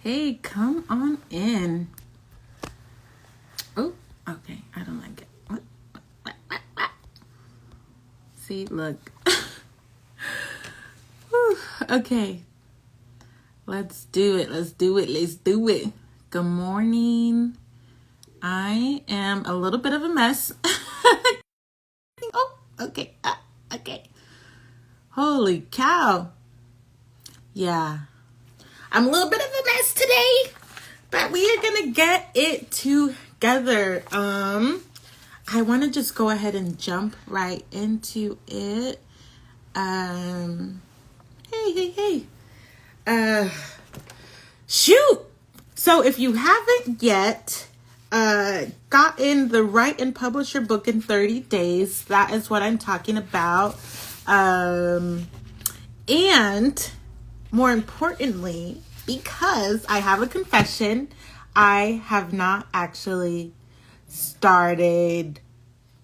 Hey, come on in. Oh, okay. I don't like it. What? See, look. Whew, okay. Let's do it. Good morning. I am a little bit of a mess. Oh, okay. Okay. Holy cow. Yeah. I'm a little bit of a mess today, but we are going to get it together. I want to just go ahead and jump right into it. Hey. Shoot. So if you haven't yet gotten the Write and Publish Your Book in 30 days, that is what I'm talking about. And more importantly, because I have a confession, I have not actually started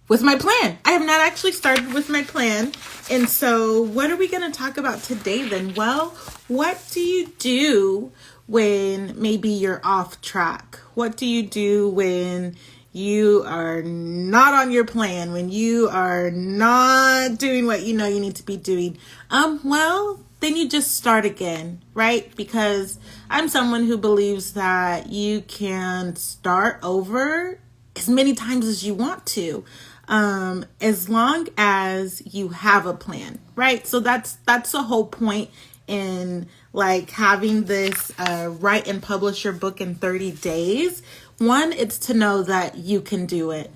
with my plan. I have not actually started with my plan. And so what are we going to talk about today then? Well, what do you do when maybe you're off track? What do you do when you are not on your plan, when you are not doing what you know you need to be doing? Well, then you just start again, right? Because I'm someone who believes that you can start over as many times as you want to, as long as you have a plan, right? So that's the whole point in like having this write and publish your book in 30 days. One, it's to know that you can do it.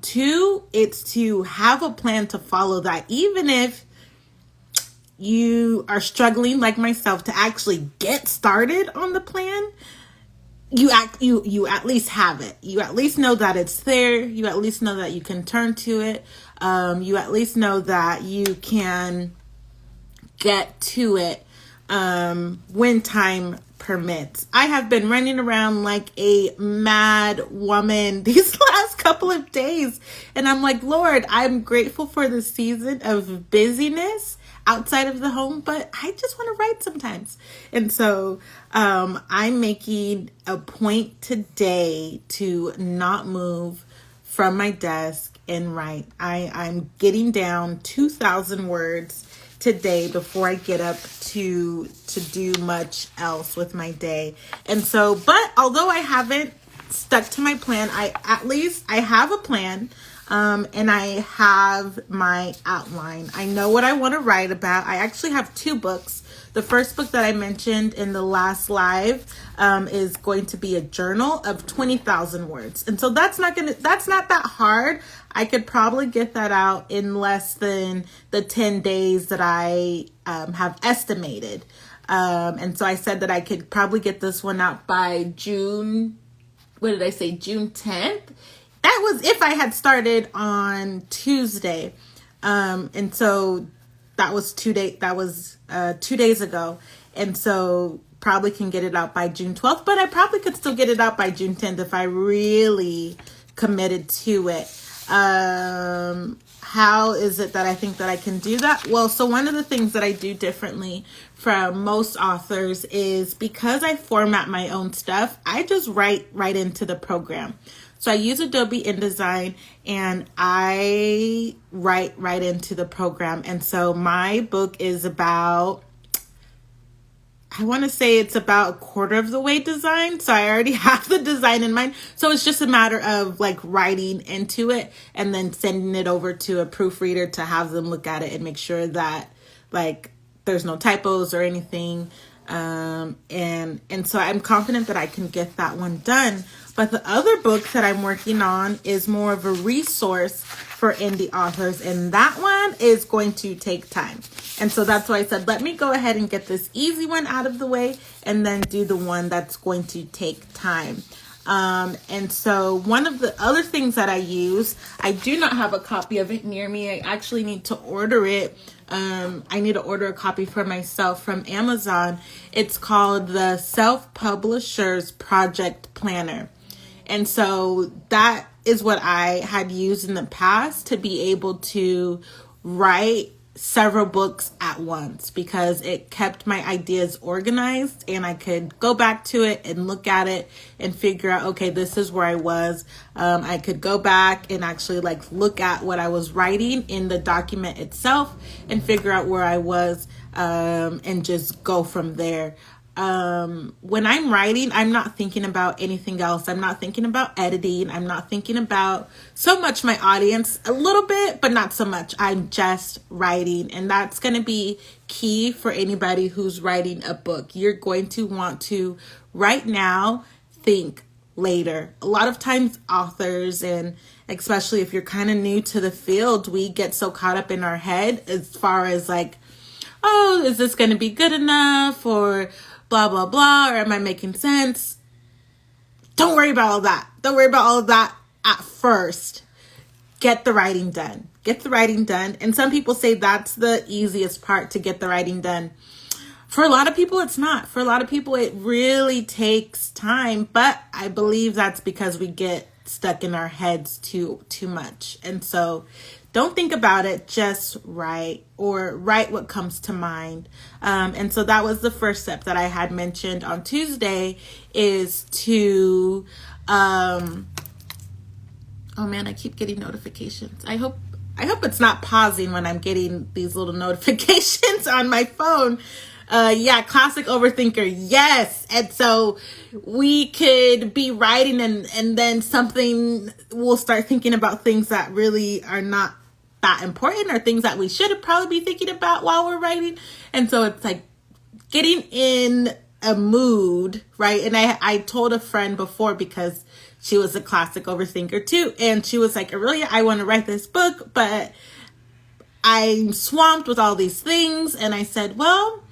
Two, it's to have a plan to follow that, even if you are struggling like myself to actually get started on the plan. You at least have it. You at least know that it's there. You at least know that you can turn to it. You at least know that you can get to it when time permits. I have been running around like a mad woman these last couple of days, and I'm like, Lord, I'm grateful for the season of busyness outside of the home, but I just want to write sometimes. And so I'm making a point today to not move from my desk and write. I'm getting down 2,000 words today before I get up to do much else with my day. And so, but although I haven't stuck to my plan, I have a plan. And I have my outline. I know what I want to write about. I actually have 2 books. The first book that I mentioned in the last live is going to be a journal of 20,000 words. And so that's not that hard. I could probably get that out in less than the 10 days that I have estimated. And so I said that I could probably get this one out by June 10th? That was if I had started on Tuesday. And so that was 2 days ago. And so probably can get it out by June 12th, but I probably could still get it out by June 10th if I really committed to it. How is it that I think that I can do that? Well, so one of the things that I do differently from most authors is because I format my own stuff, I just write right into the program. So I use Adobe InDesign and I write right into the program. And so my book is about, I want to say it's about a quarter of the way designed. So I already have the design in mind. So it's just a matter of like writing into it and then sending it over to a proofreader to have them look at it and make sure that like there's no typos or anything. And so I'm confident that I can get that one done. But the other book that I'm working on is more of a resource for indie authors. And that one is going to take time. And so that's why I said, let me go ahead and get this easy one out of the way and then do the one that's going to take time. And so one of the other things that I use, I do not have a copy of it near me. I actually need to order it. I need to order a copy for myself from Amazon. It's called the Self-Publishers Project Planner. And so that is what I had used in the past to be able to write several books at once because it kept my ideas organized and I could go back to it and look at it and figure out, okay, this is where I was. I could go back and actually like look at what I was writing in the document itself and figure out where I was, and just go from there. When I'm writing, I'm not thinking about anything else. I'm not thinking about editing. I'm not thinking about so much my audience, a little bit, but not so much. I'm just writing. And that's going to be key for anybody who's writing a book. You're going to want to right now, think later. A lot of times authors, and especially if you're kind of new to the field, we get so caught up in our head as far as like, oh, is this going to be good enough? Or blah, blah, blah, or am I making sense? Don't worry about all that. Don't worry about all of that at first. Get the writing done. Get the writing done. And some people say that's the easiest part, to get the writing done. For a lot of people, it's not. For a lot of people, it really takes time. But I believe that's because we get stuck in our heads too much. And so don't think about it, just write, or write what comes to mind. And so that was the first step that I had mentioned on Tuesday, is to, oh man, I keep getting notifications. I hope it's not pausing when I'm getting these little notifications on my phone. Yeah, classic overthinker. Yes. And so we could be writing and then something, we'll start thinking about things that really are not that important, or things that we should probably be thinking about while we're writing. And so it's like getting in a mood, right? And I told a friend before, because she was a classic overthinker too. And she was like, Aurelia, I want to write this book, but I'm swamped with all these things. And I said, well,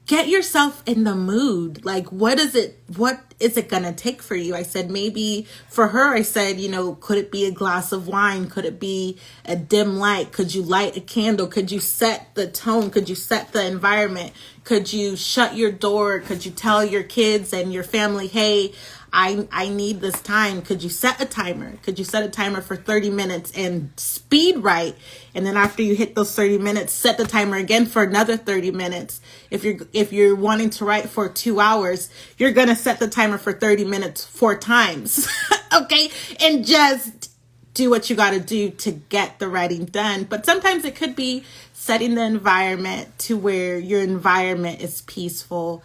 get yourself in the mood. Like, what is it going to take for you? I said, maybe for her, I said, could it be a glass of wine? Could it be a dim light? Could you light a candle? Could you set the tone? Could you set the environment? Could you shut your door? Could you tell your kids and your family, hey, I need this time? Could you set a timer? Could you set a timer for 30 minutes and speed write? And then after you hit those 30 minutes, set the timer again for another 30 minutes. If you're wanting to write for 2 hours, you're going to set the timer for 30 minutes 4 times. Okay? And just do what you got to do to get the writing done. But sometimes it could be setting the environment to where your environment is peaceful.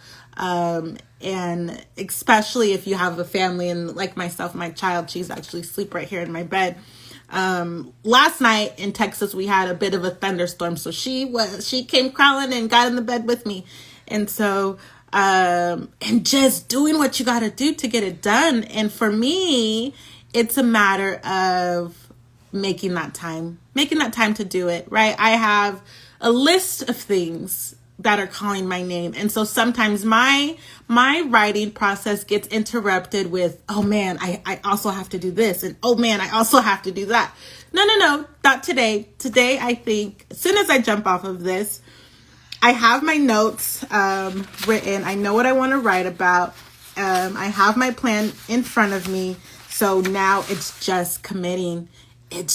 And especially if you have a family, and like myself, my child, she's actually asleep right here in my bed. Last night in Texas, we had a bit of a thunderstorm. So she came crawling and got in the bed with me. And so, and just doing what you got to do to get it done. And for me, it's a matter of making that time to do it, right? I have a list of things that are calling my name. And so sometimes my writing process gets interrupted with, oh man, I also have to do this. And oh man, I also have to do that. No, not today. Today, I think as soon as I jump off of this, I have my notes written. I know what I want to write about. I have my plan in front of me. So now it's just committing. And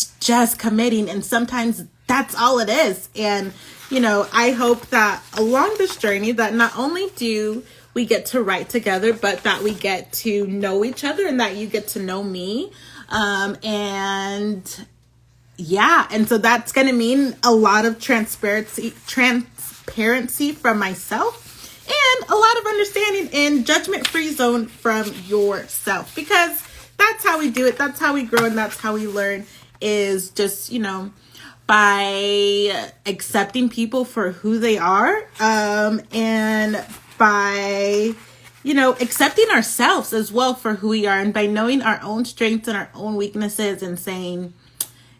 sometimes that's all it is. And I hope that along this journey that not only do we get to write together, but that we get to know each other, and that you get to know me. And so that's going to mean a lot of transparency from myself, and a lot of understanding and judgment-free zone from yourself, because that's how we do it. That's how we grow, and that's how we learn, is just, by accepting people for who they are, and by, accepting ourselves as well for who we are, and by knowing our own strengths and our own weaknesses, and saying,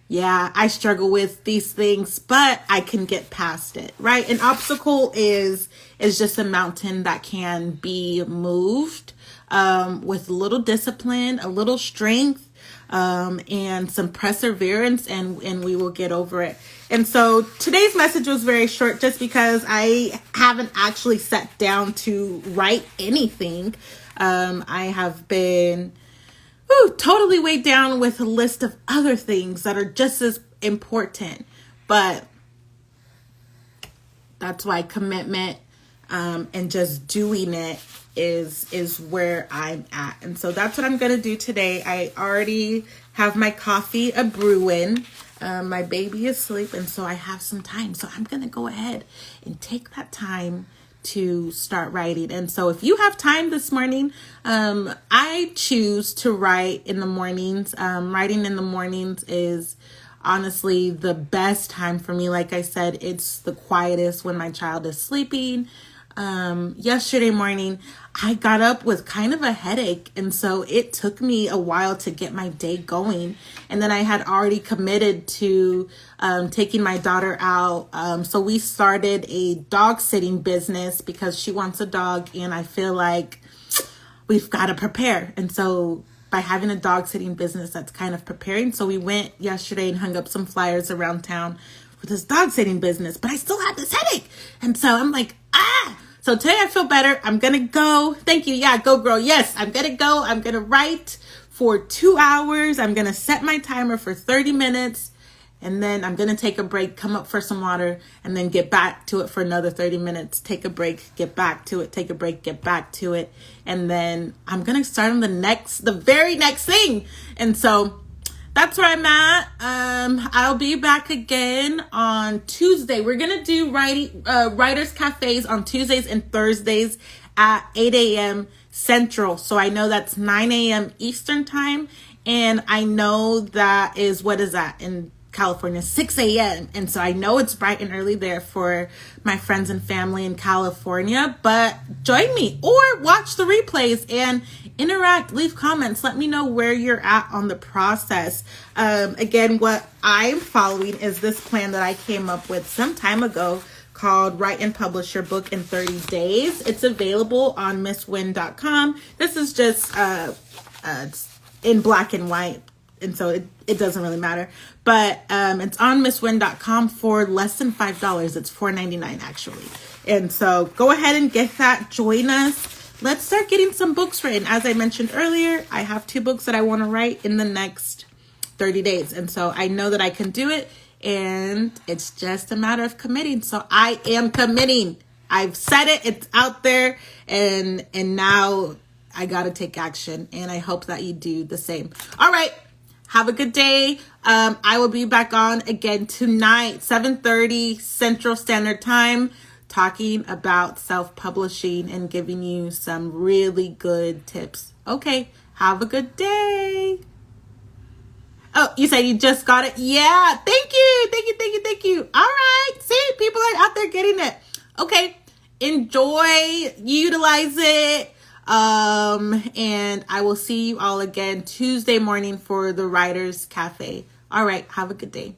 yeah, I struggle with these things, but I can get past it, right? An obstacle is just a mountain that can be moved with a little discipline, a little strength, and some perseverance, and we will get over it. And so today's message was very short, just because I haven't actually sat down to write anything. I have been totally weighed down with a list of other things that are just as important. But That's why commitment and just doing it is where I'm at. And so that's what I'm going to do today. I already have my coffee a brewing. My baby is asleep, and so I have some time. So I'm going to go ahead and take that time to start writing. And so if you have time this morning, I choose to write in the mornings. Writing in the mornings is honestly the best time for me. Like I said, it's the quietest when my child is sleeping. Yesterday morning, I got up with kind of a headache, and so it took me a while to get my day going. And then I had already committed to taking my daughter out. So we started a dog sitting business because she wants a dog, and I feel like we've got to prepare. And so by having a dog sitting business, that's kind of preparing. So we went yesterday and hung up some flyers around town for this dog sitting business, but I still had this headache. And so I'm like, So today I feel better. I'm going to go. Thank you. Yeah, go girl. Yes, I'm going to go. I'm going to write for 2 hours. I'm going to set my timer for 30 minutes. And then I'm going to take a break, come up for some water, and then get back to it for another 30 minutes. Take a break, get back to it, take a break, get back to it. And then I'm going to start on the very next thing. And so that's where I'm at. I'll be back again on Tuesday. We're going to do Writers Cafes on Tuesdays and Thursdays at 8 a.m. Central. So I know that's 9 a.m. Eastern time. And I know that is, what is that in California? 6 a.m. And so I know it's bright and early there for my friends and family in California. But join me or watch the replays and interact, leave comments, let me know where you're at on the process. Again, what I'm following is this plan that I came up with some time ago called Write and Publish Your Book in 30 Days. It's available on MissWin.com. This is just in black and white, and so it doesn't really matter. But it's on MissWin.com for less than $5. It's $4.99 actually. And so go ahead and get that. Join us. Let's start getting some books written. As I mentioned earlier, I have 2 books that I want to write in the next 30 days. And so I know that I can do it, and it's just a matter of committing. So I am committing. I've said it, it's out there, and now I got to take action, and I hope that you do the same. All right. Have a good day. I will be back on again tonight, 7:30 Central Standard Time, talking about self-publishing and giving you some really good tips. Okay, have a good day. Oh, you said you just got it? Yeah, thank you. All right, see, people are out there getting it. Okay, enjoy, utilize it. And I will see you all again Tuesday morning for the Writers Cafe. All right, have a good day.